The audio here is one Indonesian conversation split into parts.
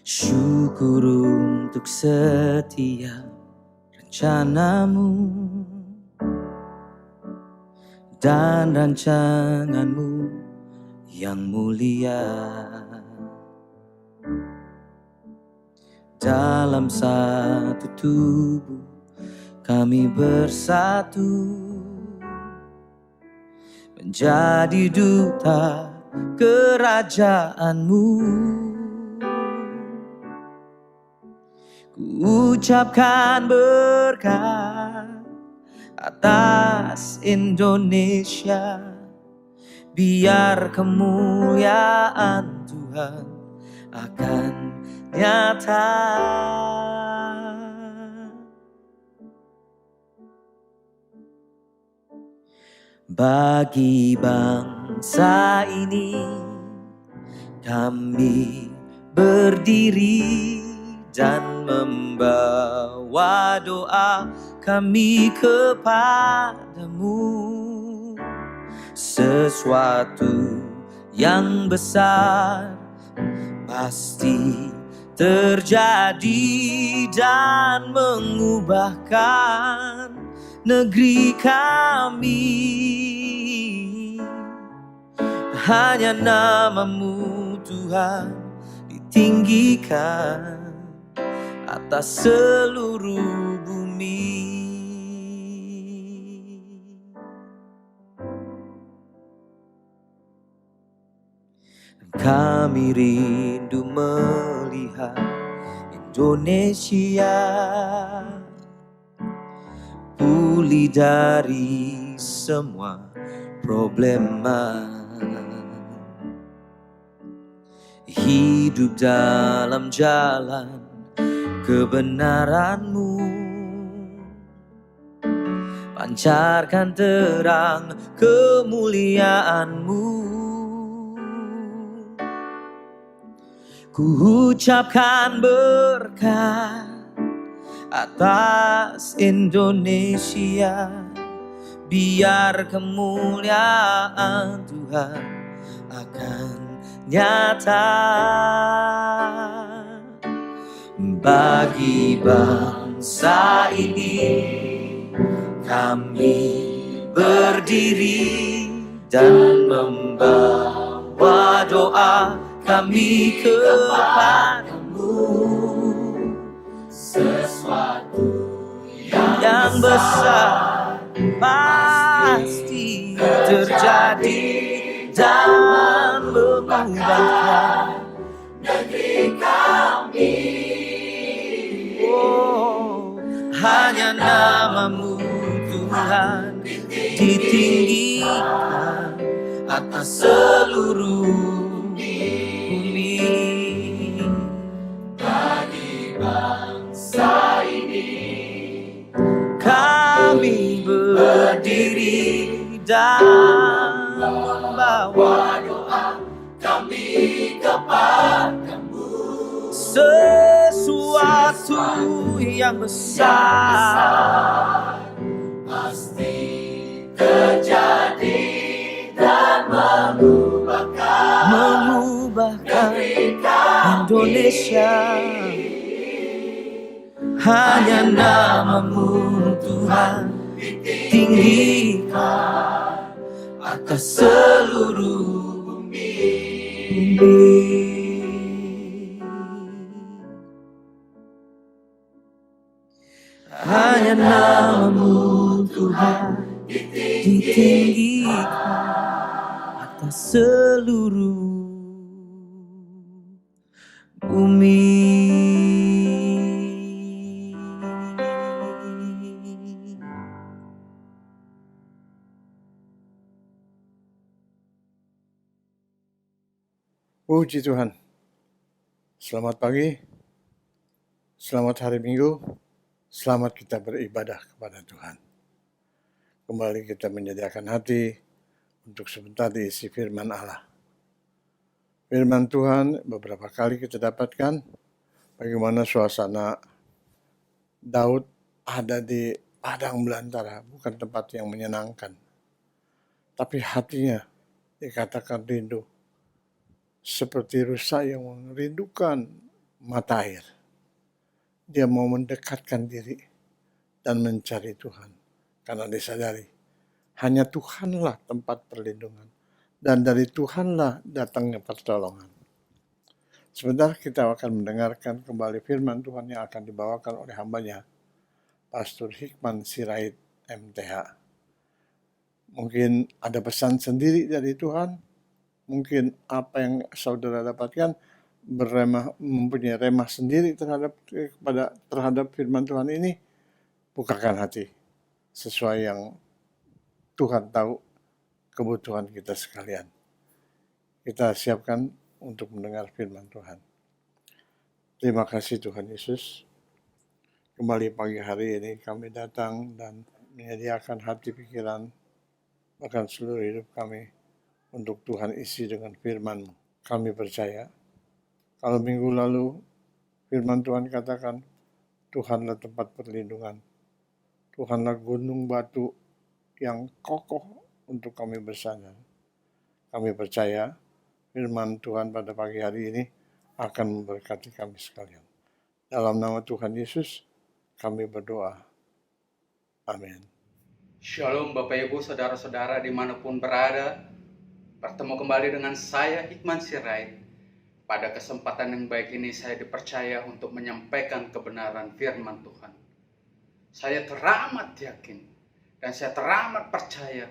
Syukur untuk setiap rencanamu dan rancanganmu yang mulia. Dalam satu tubuh kami bersatu menjadi duta kerajaanmu. Ku ucapkan berkat atas Indonesia, biar kemuliaan Tuhan akan nyata. Bagi bangsa ini kami berdiri dan membawa doa kami kepadamu. Sesuatu yang besar pasti terjadi dan mengubahkan negeri kami. Hanya namamu Tuhan ditinggikan atas seluruh bumi. Kami rindu melihat Indonesia pulih dari semua problema, hidup dalam jalan kebenaran-Mu, pancarkan terang kemuliaan-Mu. Ku ucapkan berkat atas Indonesia, biar kemuliaan Tuhan akan nyata. Bagi bangsa ini kami berdiri dan membawa doa kami kepadamu. Sesuatu yang besar pasti terjadi dan mengubahkan negeri kami. Oh, hanya namamu Tuhan ditinggikan atas seluruh bumi. Bagi bangsa ini kami berdiri dan membawa doa kami kepadamu. Sesuatu yang besar pasti terjadi dan mengubahkan Indonesia. Hanya namamu Tuhan tinggikan atas seluruh bumi. Hanya namamu Tuhan ditinggikan atas seluruh bumi. Puji Tuhan. Selamat pagi, selamat hari Minggu, selamat kita beribadah kepada Tuhan. Kembali kita menyediakan hati untuk sebentar diisi firman Allah. Firman Tuhan beberapa kali kita dapatkan bagaimana suasana Daud ada di padang belantara, bukan tempat yang menyenangkan. Tapi hatinya dikatakan rindu. Seperti rusa yang merindukan mata air. Dia mau mendekatkan diri dan mencari Tuhan. Karena disadari, hanya Tuhanlah tempat perlindungan. Dan dari Tuhanlah datangnya pertolongan. Sebentar kita akan mendengarkan kembali firman Tuhan yang akan dibawakan oleh hambanya, Pastor Hikman Sirait MTH. Mungkin ada pesan sendiri dari Tuhan. Mungkin apa yang saudara dapatkan mempunyai remah sendiri terhadap firman Tuhan ini. Bukakan hati sesuai yang Tuhan tahu kebutuhan kita sekalian. Kita siapkan untuk mendengar firman Tuhan. Terima kasih Tuhan Yesus. Kembali pagi hari ini kami datang dan menyediakan hati pikiran, bahkan seluruh hidup kami untuk Tuhan isi dengan firman-Mu. Kami percaya, kalau minggu lalu firman Tuhan katakan, Tuhanlah tempat perlindungan. Tuhanlah gunung batu yang kokoh untuk kami bersandar. Kami percaya firman Tuhan pada pagi hari ini akan memberkati kami sekalian. Dalam nama Tuhan Yesus, kami berdoa. Amin. Shalom Bapak Ibu Saudara-saudara dimanapun berada. Bertemu kembali dengan saya Hikman Sirait. Pada kesempatan yang baik ini saya dipercaya untuk menyampaikan kebenaran firman Tuhan. Saya teramat yakin dan saya teramat percaya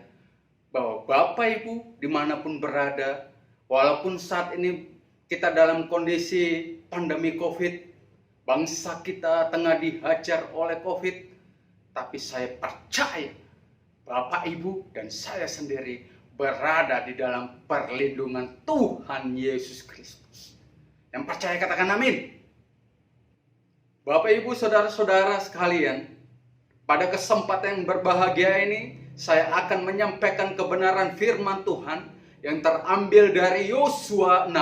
bahwa Bapak Ibu dimanapun berada, walaupun saat ini kita dalam kondisi pandemi COVID, bangsa kita tengah dihajar oleh COVID, tapi saya percaya Bapak Ibu dan saya sendiri berada di dalam perlindungan Tuhan Yesus Kristus. Yang percaya katakan amin. Bapak Ibu saudara-saudara sekalian, pada kesempatan yang berbahagia ini saya akan menyampaikan kebenaran firman Tuhan yang terambil dari Yosua 6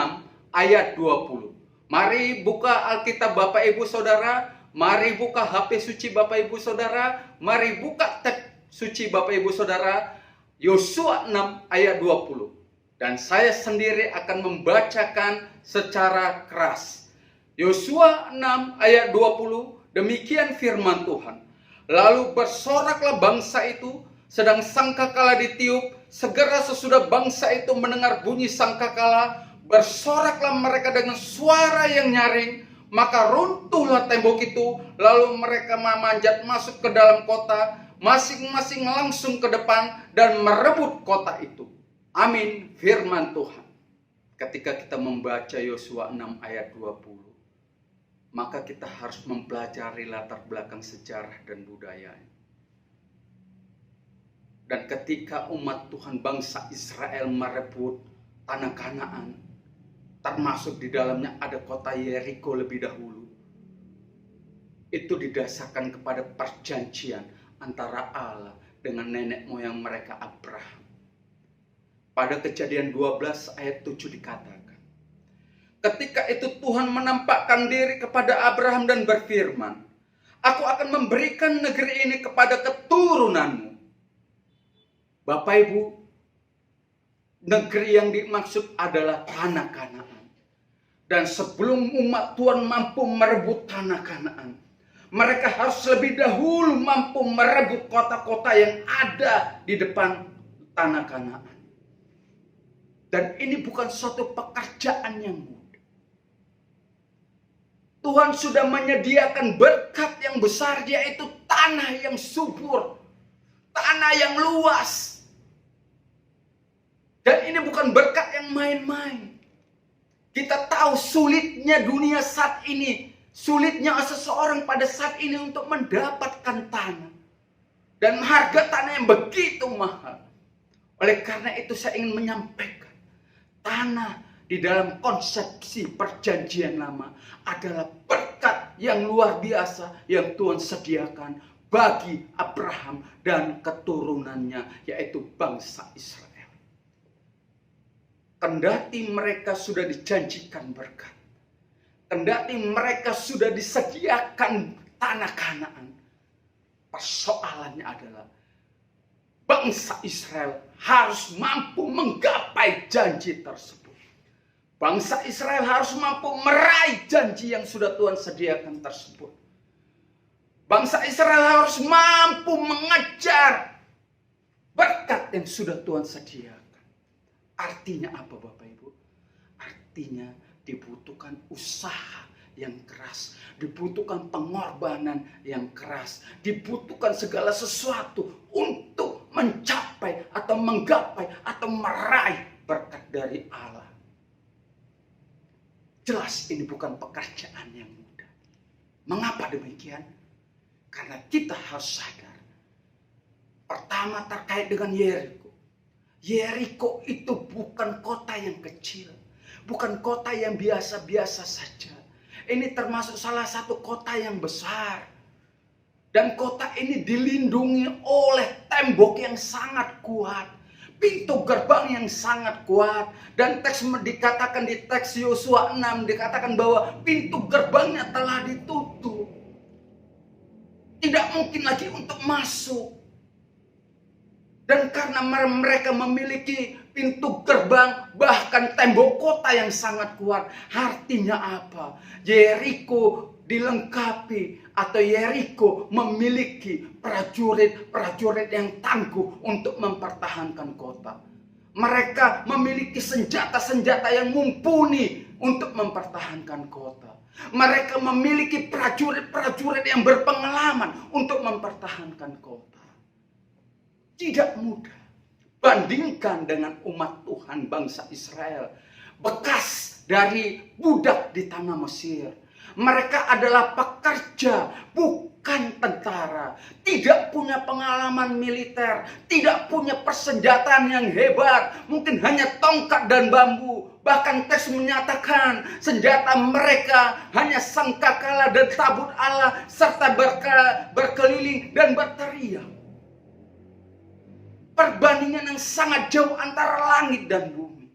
ayat 20. Mari buka Alkitab Bapak Ibu Saudara, mari buka HP suci Bapak Ibu Saudara, mari buka teks suci Bapak Ibu Saudara, Yosua 6 ayat 20. Dan saya sendiri akan membacakan secara keras. Yosua 6 ayat 20, demikian firman Tuhan. Lalu bersoraklah bangsa itu, sedang sangkakala ditiup, segera sesudah bangsa itu mendengar bunyi sangkakala, bersoraklah mereka dengan suara yang nyaring, maka runtuhlah tembok itu, lalu mereka memanjat masuk ke dalam kota, masing-masing langsung ke depan dan merebut kota itu. Amin, firman Tuhan. Ketika kita membaca Yosua 6 ayat 20, maka kita harus mempelajari latar belakang sejarah dan budaya. Dan ketika umat Tuhan bangsa Israel merebut tanah Kanaan, termasuk di dalamnya ada kota Yeriko lebih dahulu, itu didasarkan kepada perjanjian antara Allah dengan nenek moyang mereka Abraham. Pada Kejadian 12 ayat 7 dikatakan, ketika itu Tuhan menampakkan diri kepada Abraham dan berfirman, aku akan memberikan negeri ini kepada keturunanmu. Bapak Ibu, negeri yang dimaksud adalah tanah Kanaan. Dan sebelum umat Tuhan mampu merebut tanah Kanaan, mereka harus lebih dahulu mampu merebut kota-kota yang ada di depan tanah Kanaan. Dan ini bukan suatu pekerjaan yang mudah. Tuhan sudah menyediakan berkat yang besar, yaitu tanah yang subur, tanah yang luas. Dan ini bukan berkat yang main-main. Kita tahu sulitnya dunia saat ini, sulitnya seseorang pada saat ini untuk mendapatkan tanah. Dan harga tanah yang begitu mahal. Oleh karena itu saya ingin menyampaikan, tanah di dalam konsepsi perjanjian lama adalah berkat yang luar biasa yang Tuhan sediakan bagi Abraham dan keturunannya, yaitu bangsa Israel. Kendati mereka sudah dijanjikan berkat, kendati mereka sudah disediakan tanah Kanaan, persoalannya adalah bangsa Israel harus mampu menggapai janji tersebut. Bangsa Israel harus mampu meraih janji yang sudah Tuhan sediakan tersebut. Bangsa Israel harus mampu mengejar berkat yang sudah Tuhan sediakan. Artinya apa Bapak Ibu? Artinya dibutuhkan usaha yang keras, dibutuhkan pengorbanan yang keras, dibutuhkan segala sesuatu untuk mencapai atau menggapai atau meraih berkat dari Allah. Jelas ini bukan pekerjaan yang mudah. Mengapa demikian? Karena kita harus sadar. Pertama terkait dengan Yeriko. Yeriko itu bukan kota yang kecil. Bukan kota yang biasa-biasa saja. Ini termasuk salah satu kota yang besar. Dan kota ini dilindungi oleh tembok yang sangat kuat. Pintu gerbang yang sangat kuat. Dan teks dikatakan di teks Yosua 6 dikatakan bahwa pintu gerbangnya telah ditutup. Tidak mungkin lagi untuk masuk. Dan karena mereka memiliki pintu gerbang bahkan tembok kota yang sangat kuat. Artinya apa? Yeriko dilengkapi atau Yeriko memiliki prajurit-prajurit yang tangguh untuk mempertahankan kota. Mereka memiliki senjata-senjata yang mumpuni untuk mempertahankan kota. Mereka memiliki prajurit-prajurit yang berpengalaman untuk mempertahankan kota. Tidak mudah. Bandingkan dengan umat Tuhan bangsa Israel. Bekas dari budak di tanah Mesir. Mereka adalah pekerja, bukan tentara. Tidak punya pengalaman militer. Tidak punya persenjataan yang hebat. Mungkin hanya tongkat dan bambu. Bahkan teks menyatakan senjata mereka hanya sangkakala dan tabut Allah. Serta berkeliling dan berteriak. Perbandingan yang sangat jauh antara langit dan bumi.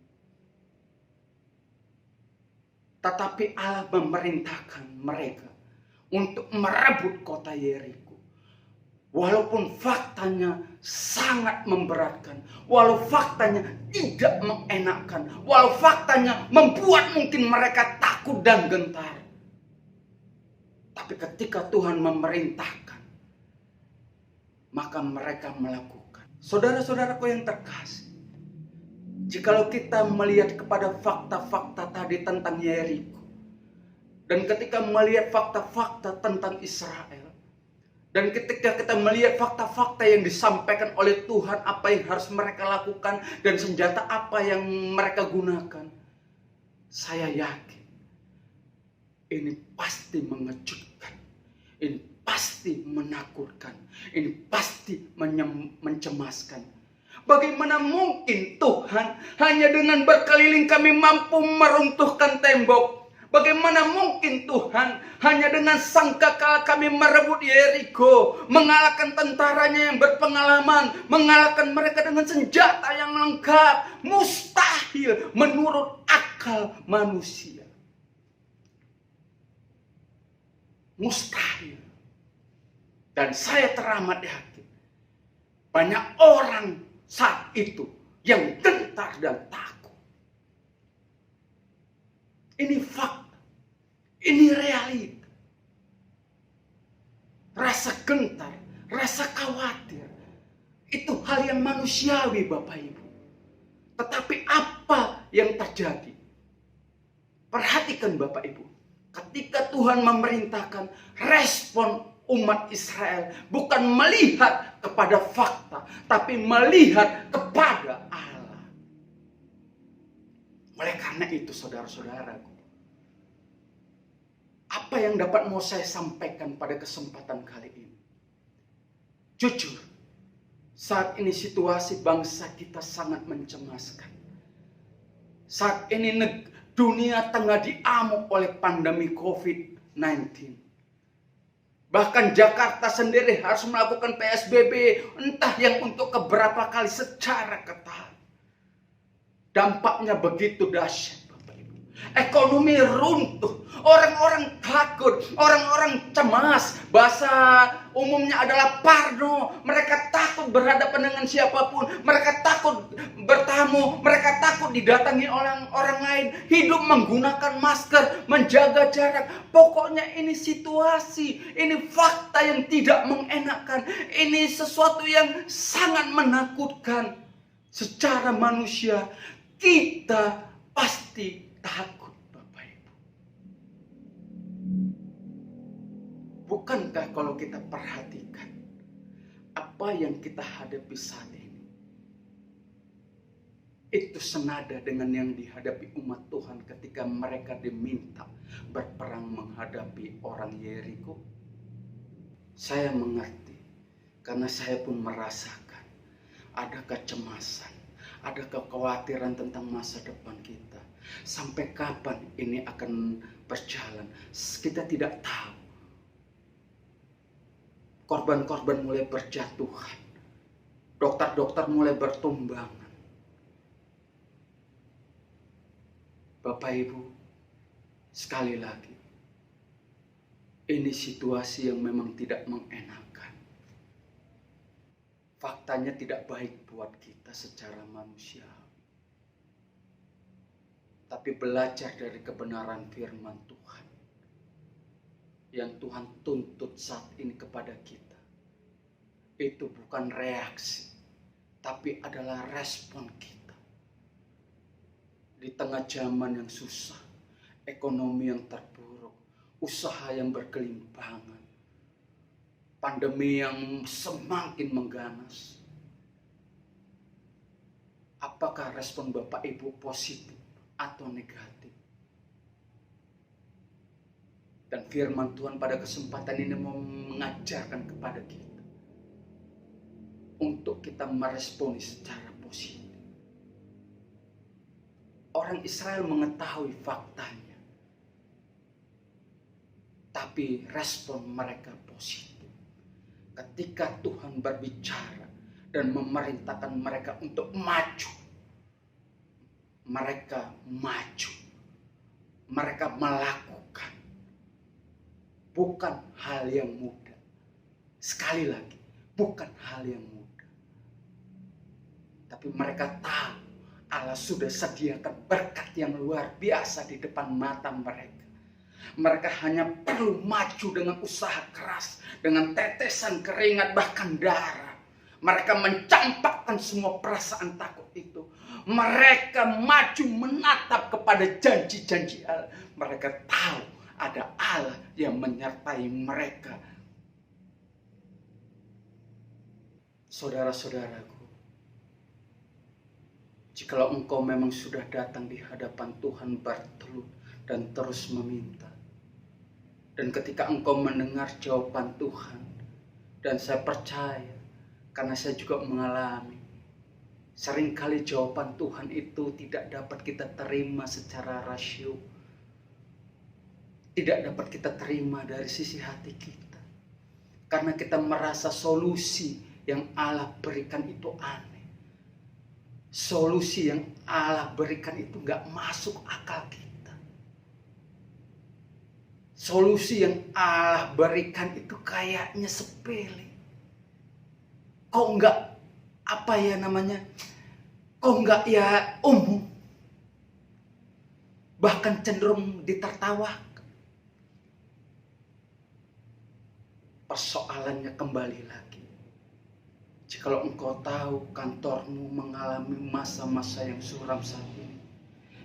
Tetapi Allah memerintahkan mereka untuk merebut kota Yeriko. Walaupun faktanya sangat memberatkan. Walau faktanya tidak mengenakkan. Walau faktanya membuat mungkin mereka takut dan gentar. Tapi ketika Tuhan memerintahkan, maka mereka melakukan. Saudara-saudaraku yang terkasih, jikalau kita melihat kepada fakta-fakta tadi tentang Yeriko, dan ketika melihat fakta-fakta tentang Israel, dan ketika kita melihat fakta-fakta yang disampaikan oleh Tuhan, apa yang harus mereka lakukan, dan senjata apa yang mereka gunakan, saya yakin ini pasti mengejutkan, ini pasti menakutkan, ini pasti mencemaskan. Bagaimana mungkin Tuhan hanya dengan berkeliling kami mampu meruntuhkan tembok? Bagaimana mungkin Tuhan hanya dengan sangkakala kami merebut Yeriko, mengalahkan tentaranya yang berpengalaman, mengalahkan mereka dengan senjata yang lengkap? Mustahil menurut akal manusia. Mustahil. Dan saya teramat yakin banyak orang saat itu yang gentar dan takut. Ini fakta. Ini realita. Rasa gentar, rasa khawatir. Itu hal yang manusiawi Bapak Ibu. Tetapi apa yang terjadi? Perhatikan Bapak Ibu. Ketika Tuhan memerintahkan, respon umat Israel bukan melihat kepada fakta, tapi melihat kepada Allah. Oleh karena itu saudara-saudaraku, apa yang dapat mau saya sampaikan pada kesempatan kali ini? Jujur, saat ini situasi bangsa kita sangat mencemaskan. Saat ini dunia tengah diamuk oleh pandemi COVID-19. Bahkan Jakarta sendiri harus melakukan PSBB, entah yang untuk keberapa kali secara ketat. Dampaknya begitu dahsyat Bapak Ibu. Ekonomi runtuh, orang-orang takut, orang-orang cemas. Bahasa umumnya adalah parno. Mereka takut berhadapan dengan siapapun. Mereka takut bertamu. Mereka takut didatangi oleh orang lain. Hidup menggunakan masker, menjaga jarak. Pokoknya ini situasi, ini fakta yang tidak mengenakan. Ini sesuatu yang sangat menakutkan. Secara manusia, kita pasti takut. Bukankah kalau kita perhatikan apa yang kita hadapi saat ini, itu senada dengan yang dihadapi umat Tuhan ketika mereka diminta berperang menghadapi orang Yeriko? Saya mengerti karena saya pun merasakan ada kecemasan, ada kekhawatiran tentang masa depan kita. Sampai kapan ini akan berjalan? Kita tidak tahu. Korban-korban mulai berjatuhan. Dokter-dokter mulai bertumbangan. Bapak Ibu, sekali lagi, ini situasi yang memang tidak mengenakan. Faktanya tidak baik buat kita secara manusia. Tapi belajar dari kebenaran firman Tuhan yang Tuhan tuntut saat ini kepada kita, itu bukan reaksi, tapi adalah respon kita. Di tengah zaman yang susah, ekonomi yang terpuruk, usaha yang berkelimpangan, pandemi yang semakin mengganas, apakah respon Bapak Ibu positif atau negatif? Dan firman Tuhan pada kesempatan ini mau mengajarkan kepada kita untuk kita meresponi secara positif. Orang Israel mengetahui faktanya, tapi respon mereka positif. Ketika Tuhan berbicara dan memerintahkan mereka untuk maju, mereka maju, mereka melakukan. Bukan hal yang mudah. Sekali lagi, bukan hal yang mudah. Tapi mereka tahu Allah sudah sediakan berkat yang luar biasa di depan mata mereka. Mereka hanya perlu maju dengan usaha keras, dengan tetesan keringat bahkan darah. Mereka mencampakkan semua perasaan takut itu. Mereka maju menatap kepada janji-janji Allah. Mereka tahu ada Allah yang menyertai mereka. Saudara-saudaraku, jikalau engkau memang sudah datang di hadapan Tuhan bertelut dan terus meminta, dan ketika engkau mendengar jawaban Tuhan, dan saya percaya karena saya juga mengalami, seringkali jawaban Tuhan itu tidak dapat kita terima secara rasio, tidak dapat kita terima dari sisi hati kita. Karena kita merasa solusi yang Allah berikan itu aneh. Solusi yang Allah berikan itu gak masuk akal kita. Solusi yang Allah berikan itu kayaknya sepele. Kok gak, kok gak ya umum. Bahkan cenderung ditertawakan. Persoalannya kembali lagi. Jikalau engkau tahu kantormu mengalami masa-masa yang suram saat ini,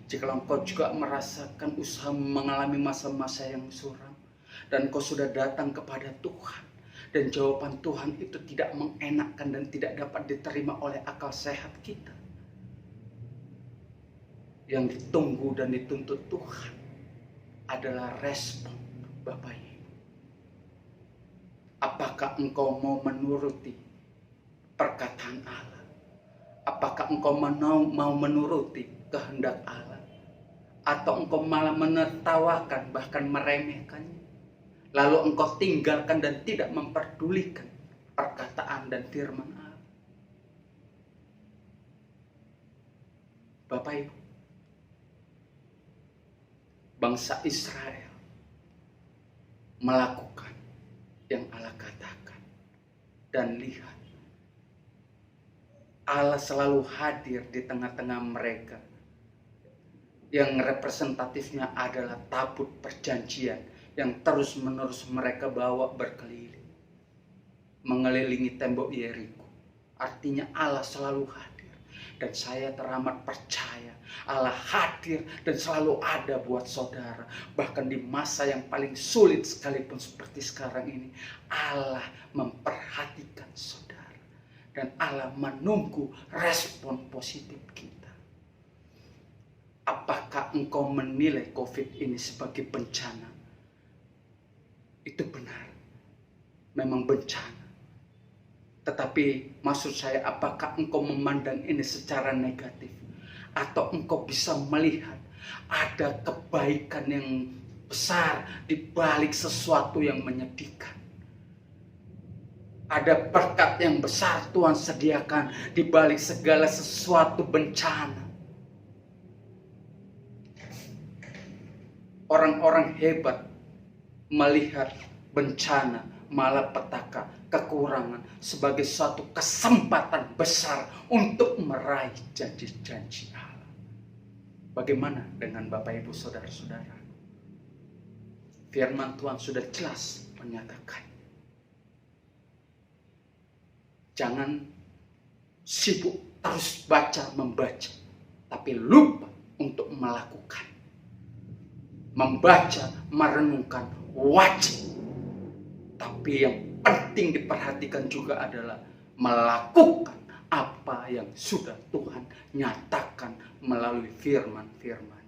jikalau engkau juga merasakan usaha mengalami masa-masa yang suram, dan engkau sudah datang kepada Tuhan, dan jawaban Tuhan itu tidak mengenakan dan tidak dapat diterima oleh akal sehat kita, yang ditunggu dan dituntut Tuhan adalah respon Bapak Ibu. Apakah engkau mau menuruti perkataan Allah? Apakah engkau mau menuruti kehendak Allah? Atau engkau malah menertawakan bahkan meremehkannya? Lalu engkau tinggalkan dan tidak memperdulikan perkataan dan firman Allah. Bapak Ibu, bangsa Israel melakukan yang Allah katakan. dan lihat, Allah selalu hadir di tengah-tengah mereka. Yang representatifnya adalah tabut perjanjian yang terus-menerus mereka bawa berkeliling, mengelilingi tembok Yeriko. Artinya Allah selalu hadir. Dan saya teramat percaya Allah hadir dan selalu ada buat saudara. Bahkan di masa yang paling sulit sekalipun seperti sekarang ini, Allah memperhatikan saudara. Dan Allah menunggu respon positif kita. Apakah engkau menilai COVID ini sebagai bencana? Itu benar. Memang bencana. Tetapi maksud saya, apakah engkau memandang ini secara negatif? Atau engkau bisa melihat ada kebaikan yang besar di balik sesuatu yang menyedihkan? Ada berkat yang besar Tuhan sediakan di balik segala sesuatu bencana. Orang-orang hebat melihat bencana, malapetaka, kekurangan sebagai suatu kesempatan besar untuk meraih janji-janji Allah. Bagaimana dengan Bapak Ibu Saudara-saudara? Firman Tuhan sudah jelas menyatakan, jangan sibuk terus membaca, tapi lupa untuk melakukan. Membaca, merenungkan wajib, tapi yang penting diperhatikan juga adalah melakukan apa yang sudah Tuhan nyatakan melalui firman-firman.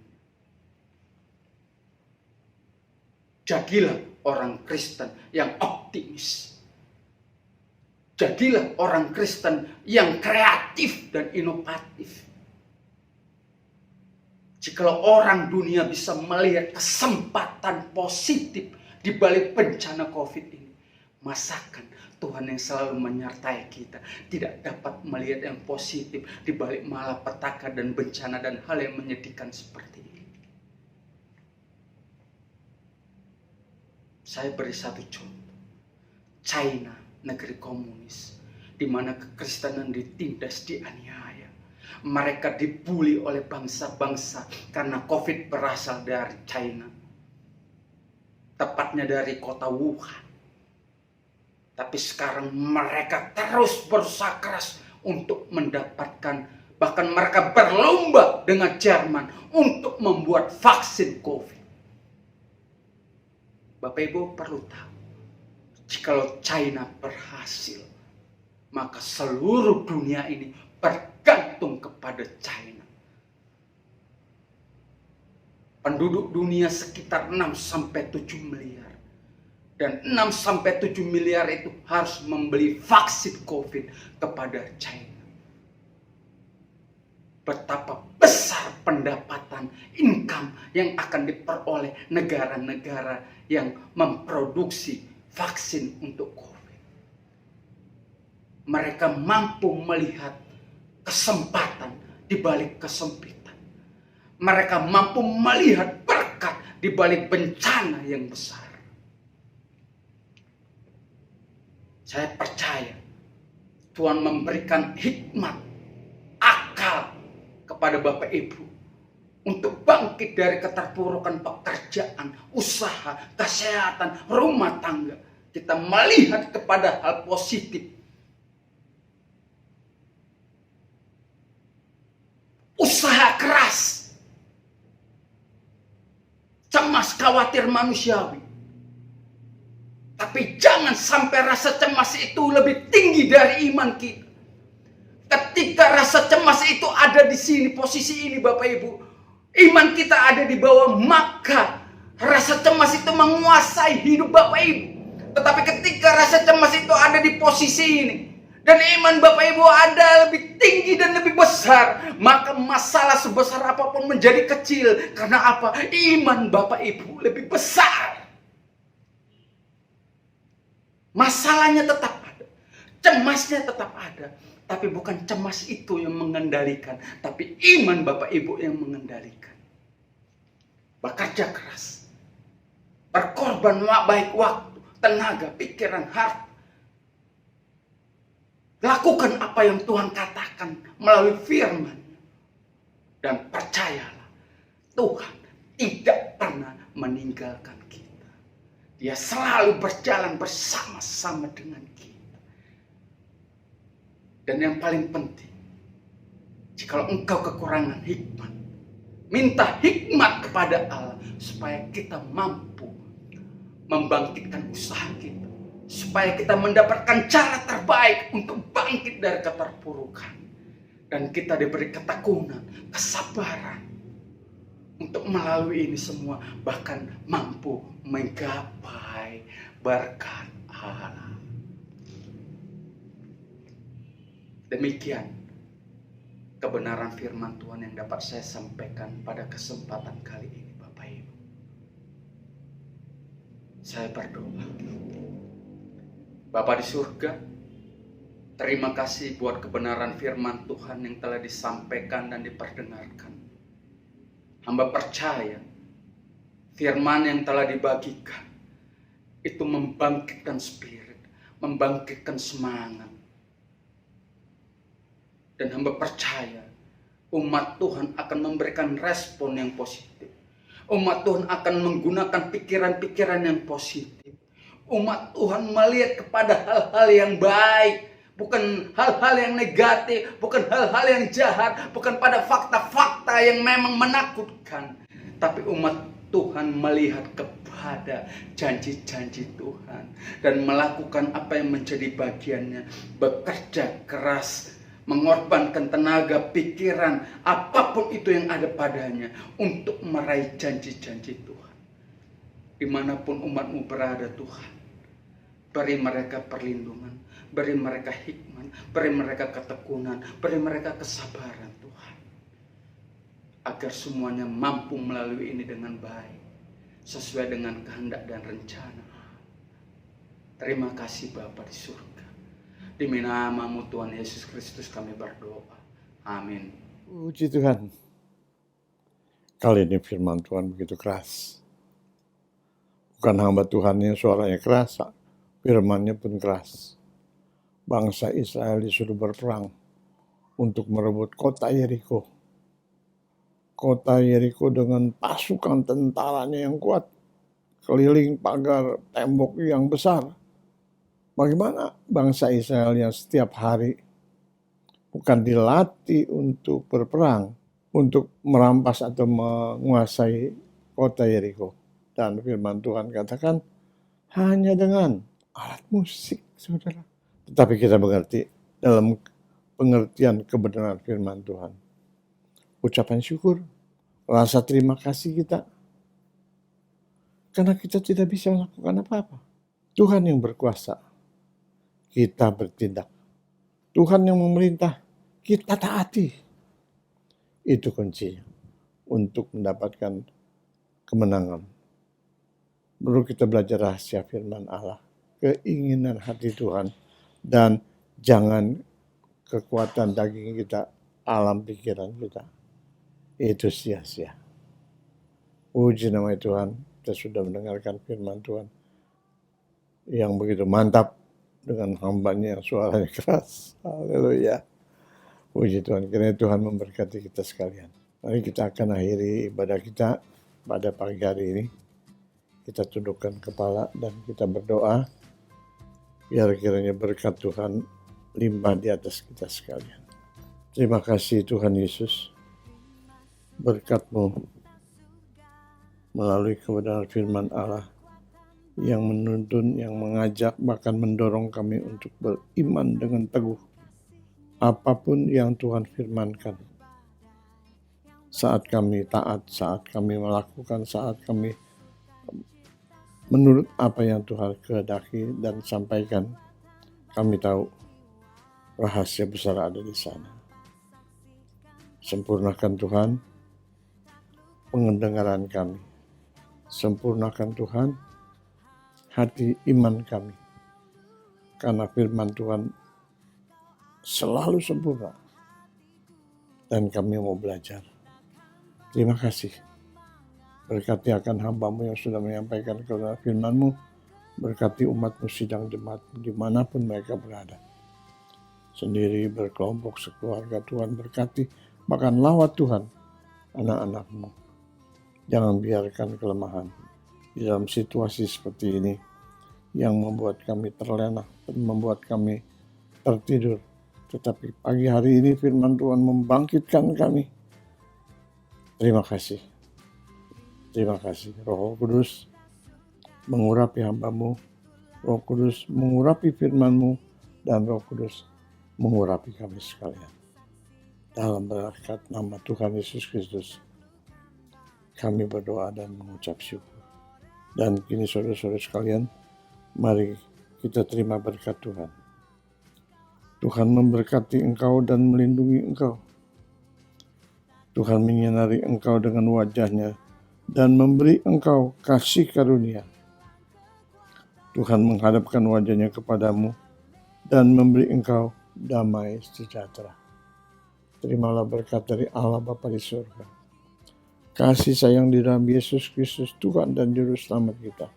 Jadilah orang Kristen yang optimis. Jadilah orang Kristen yang kreatif dan inovatif. Jikalau orang dunia bisa melihat kesempatan positif di balik bencana COVID ini, masakan Tuhan yang selalu menyertai kita tidak dapat melihat yang positif di balik malapetaka dan bencana dan hal yang menyedihkan seperti ini? Saya beri satu contoh. China, negeri komunis, di mana kekristenan ditindas, dianiaya. Mereka dibuli oleh bangsa-bangsa karena COVID berasal dari China. Tepatnya dari kota Wuhan. Tapi sekarang mereka terus berusaha keras untuk mendapatkan, bahkan mereka berlomba dengan Jerman untuk membuat vaksin COVID. Bapak Ibu perlu tahu, jikalau China berhasil, maka seluruh dunia ini bergantung kepada China. Penduduk dunia sekitar 6-7 miliar. Dan 6-7 miliar itu harus membeli vaksin COVID kepada China. Betapa besar pendapatan income yang akan diperoleh negara-negara yang memproduksi vaksin untuk COVID. Mereka mampu melihat kesempatan di balik kesempitan. Mereka mampu melihat berkat di balik bencana yang besar. Saya percaya Tuhan memberikan hikmat, akal kepada Bapak Ibu untuk bangkit dari keterpurukan pekerjaan, usaha, kesehatan, rumah tangga. Kita melihat kepada hal positif. Usaha keras, cemas, khawatir manusiawi. Tapi jangan sampai rasa cemas itu lebih tinggi dari iman kita. Ketika rasa cemas itu ada di sini, posisi ini Bapak Ibu, iman kita ada di bawah, maka rasa cemas itu menguasai hidup Bapak Ibu. Tetapi ketika rasa cemas itu ada di posisi ini, dan iman Bapak Ibu ada lebih tinggi dan lebih besar, maka masalah sebesar apapun menjadi kecil. Karena apa? Iman Bapak Ibu lebih besar. Masalahnya tetap ada, cemasnya tetap ada, tapi bukan cemas itu yang mengendalikan, tapi iman Bapak Ibu yang mengendalikan. Bekerja keras, berkorban baik waktu, tenaga, pikiran, harta, Lakukan apa yang Tuhan katakan melalui firman. Dan percayalah, Tuhan tidak pernah meninggalkan kita. Dia selalu berjalan bersama-sama dengan kita. Dan yang paling penting, jikalau engkau kekurangan hikmat, minta hikmat kepada Allah supaya kita mampu membangkitkan usaha kita. Supaya kita mendapatkan cara terbaik untuk bangkit dari keterpurukan. Dan kita diberi ketekunan, kesabaran untuk melalui ini semua. Bahkan mampu menggapai berkat Allah. Demikian kebenaran firman Tuhan yang dapat saya sampaikan pada kesempatan kali ini, Bapak Ibu. Saya berdoa. Bapa di surga, terima kasih buat kebenaran firman Tuhan yang telah disampaikan dan diperdengarkan. Hamba percaya firman yang telah dibagikan itu membangkitkan spirit, membangkitkan semangat. Dan hamba percaya umat Tuhan akan memberikan respon yang positif. Umat Tuhan akan menggunakan pikiran-pikiran yang positif. Umat Tuhan melihat kepada hal-hal yang baik, bukan hal-hal yang negatif, bukan hal-hal yang jahat, bukan pada fakta-fakta yang memang menakutkan. Tapi umat Tuhan melihat kepada janji-janji Tuhan dan melakukan apa yang menjadi bagiannya, bekerja keras, mengorbankan tenaga, pikiran, apapun itu yang ada padanya untuk meraih janji-janji Tuhan. Dimanapun umatmu berada, Tuhan, beri mereka perlindungan, beri mereka hikmat, beri mereka ketekunan, beri mereka kesabaran, Tuhan. Agar semuanya mampu melalui ini dengan baik, sesuai dengan kehendak dan rencana. Terima kasih Bapa di surga. Demi nama-Mu Tuhan Yesus Kristus kami berdoa. Amin. Puji Tuhan. Kali ini firman Tuhan begitu keras. Bukan hamba Tuhan yang suaranya keras, firman-Nya pun keras. Bangsa Israel disuruh berperang untuk merebut kota Yeriko. Kota Yeriko dengan pasukan tentaranya yang kuat, keliling pagar tembok yang besar. Bagaimana bangsa Israel yang setiap hari bukan dilatih untuk berperang, untuk merampas atau menguasai kota Yeriko. Dan firman Tuhan katakan hanya dengan alat musik, saudara. Tetapi kita mengerti dalam pengertian kebenaran firman Tuhan. Ucapan syukur, rasa terima kasih kita. Karena kita tidak bisa melakukan apa-apa. Tuhan yang berkuasa, kita bertindak. Tuhan yang memerintah, kita taati. Itu kuncinya untuk mendapatkan kemenangan. Perlu kita belajar rahasia firman Allah. Keinginan hati Tuhan dan jangan kekuatan daging kita, alam pikiran kita. Itu sia-sia. Puji nama Tuhan, kita sudah mendengarkan firman Tuhan yang begitu mantap dengan hambanya yang suaranya keras. Haleluya. Puji Tuhan, kiranya Tuhan memberkati kita sekalian. Mari kita akan akhiri ibadah kita pada pagi hari ini. Kita tundukkan kepala dan kita berdoa. Biar kiranya berkat Tuhan limpah di atas kita sekalian. Terima kasih Tuhan Yesus. Berkat-Mu melalui kebenaran firman Allah yang menuntun, yang mengajak, bahkan mendorong kami untuk beriman dengan teguh. Apapun yang Tuhan firmankan. Saat kami taat, saat kami melakukan, saat kami menurut apa yang Tuhan kehendaki dan sampaikan, kami tahu rahasia besar ada di sana. Sempurnakan Tuhan pendengaran kami. Sempurnakan Tuhan hati iman kami. Karena firman Tuhan selalu sempurna. Dan kami mau belajar. Terima kasih. Berkati akan hamba-Mu yang sudah menyampaikan kebenaran firman-Mu. Berkati umat-Mu sidang jemaat dimanapun mereka berada. sendiri, berkelompok, sekeluarga. Tuhan berkati, bahkan lawat Tuhan anak-anak-Mu. Jangan biarkan kelemahan di dalam situasi seperti ini yang membuat kami terlena, membuat kami tertidur. Tetapi pagi hari ini firman Tuhan membangkitkan kami. Terima kasih. Terima kasih. Roh Kudus mengurapi hamba-Mu. Roh Kudus mengurapi firman-Mu. Dan Roh Kudus mengurapi kami sekalian. Dalam berkat nama Tuhan Yesus Kristus, kami berdoa dan mengucap syukur. Dan kini saudara-saudara sekalian, mari kita terima berkat Tuhan. Tuhan memberkati engkau dan melindungi engkau. Tuhan menyinari engkau dengan wajah-Nya dan memberi engkau kasih karunia. Tuhan menghadapkan wajah-Nya kepadamu dan memberi engkau damai sejahtera. Terimalah berkat dari Allah Bapa di surga. Kasih sayang di dalam Yesus Kristus Tuhan dan Juru Selamat kita,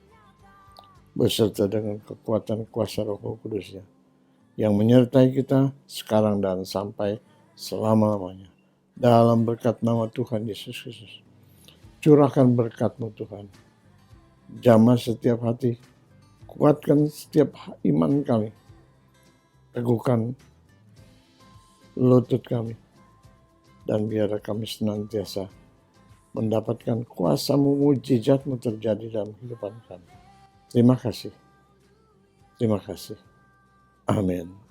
beserta dengan kekuatan kuasa Roh Kudus-Nya, yang menyertai kita sekarang dan sampai selama-lamanya. Dalam berkat nama Tuhan Yesus Kristus. Curahkan berkat-Mu Tuhan. Jamah setiap hati. Kuatkan setiap iman kami. Teguhkan lutut kami. Dan biarlah kami senantiasa mendapatkan kuasa-Mu, mujizat-Mu terjadi dalam kehidupan kami. Terima kasih. Terima kasih. Amin.